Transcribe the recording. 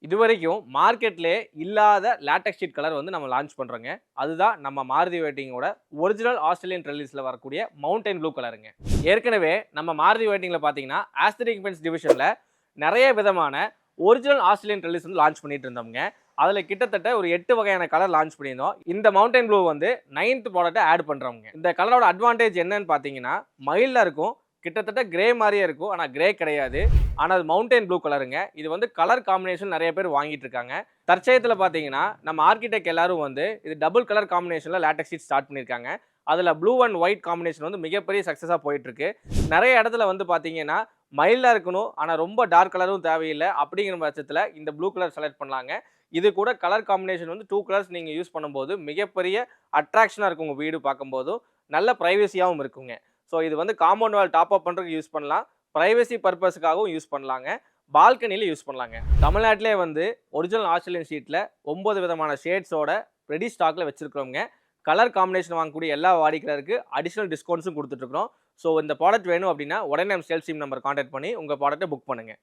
இதுவரைக்கும் மார்க்கெட்லயே இல்லாத LaTeX sheet colour வந்து நம்ம லான்ச் பண்றோங்க. அதுதான் நம்ம மாருதி வெயிட்டிங்கோட ஒரிஜினல் ஆஸ்திரேலியன் ட்ரெல்லிஸ்ல வரக்கூடிய மவுண்டன் ப்ளூ கலருங்க. ஏற்கனவே நம்ம மாருதி வெயிட்டிங்ல பார்த்தீங்கன்னா, ஆஸ்தெடிக் பெயிண்ட்ஸ் டிவிஷன்ல நெறைய விதமான ஒரிஜினல் ஆஸ்திரேலியன் ட்ரெல்லிஸ் வந்து லான்ச் பண்ணிட்டு இருந்தோம்ங்க. அதுல கிட்டத்தட்ட ஒரு 8 வகையான கலர் லான்ச் பண்ணியிருந்தோம். இந்த மவுண்டன் ப்ளூ வந்து 9த் ப்ராடக்ட்ட ஆட் பண்றோம்ங்க. இந்த கலரோட அட்வான்டேஜ் என்னன்னு பார்த்தீங்கன்னா, மைல்டா இருக்கும். கிட்டத்தட்ட கிரே மாரியே இருக்கும். ஆனா கிரே கிடையாது. ஆனா அது மவுண்டன் ப்ளூ கலருங்க. இது வந்து கலர் காம்பினேஷன் நெறைய பேர் வாங்கிட்டு இருக்காங்க. தற்செயத்துல பார்த்தீங்கன்னா, நம்ம ஆர்க்கிடெக்ட் எல்லாரும் வந்து இது டபுள் கலர் காம்பினேஷன்ல லேட்டெக்ஸ் ஷீட் ஸ்டார்ட் பண்ணியிருக்காங்க. அதுல ப்ளூ அண்ட் ஒயிட் காம்பினேஷன் வந்து மிகப்பெரிய சக்ஸஸா போயிட்டு இருக்கு. நெறைய இடத்துல வந்து பார்த்தீங்கன்னா, மைல்டா இருக்கணும். ஆனா ரொம்ப டார்க் கலரும் தேவையில்ல. அப்படிங்கிற பட்சத்துல இந்த ப்ளூ கலர் செலக்ட் பண்ணலாங்க. இது கூட கலர் காம்பினேஷன் வந்து 2 கலர்ஸ் நீங்க யூஸ் பண்ணும்போது மிகப்பெரிய அட்ராக்ஷனா இருக்கும் உங்க வீடு பார்க்கும்போதும். நல்ல பிரைவசியாவும் இருக்குங்க. ஸோ இது வந்து காம்பவுண்ட் வால் டாப் அப் பண்றதுக்கு யூஸ் பண்ணலாம். பிரைவசி பர்ப்பஸ்க்காகவும் யூஸ் பண்ணலாங்க. பால்கனில யூஸ் பண்ணலாங்க. தமிழ்நாட்டிலே வந்து ஒரிஜினல் ஆஸ்திரேலியன் ஷீட்ல 9 விதமான ஷேட்ஸோட ரெடி ஸ்டாக்ல வச்சிருக்கிறோங்க. கலர் காம்பினேஷன் வாங்கக்கூடிய எல்லா வாடிக்கையாளருக்கு அடிஷனல் டிஸ்கவுண்ட்ஸும் குடுத்துட்டு இருக்கிறோம். ஸோ இந்த ப்ராடக்ட் வேணும் அப்படின்னா, உடனே நம்ம சேல்ஸ் டீம் நம்பர் கான்டாக்ட் பண்ணி உங்க ப்ராடக்ட்ட புக் பண்ணுங்க.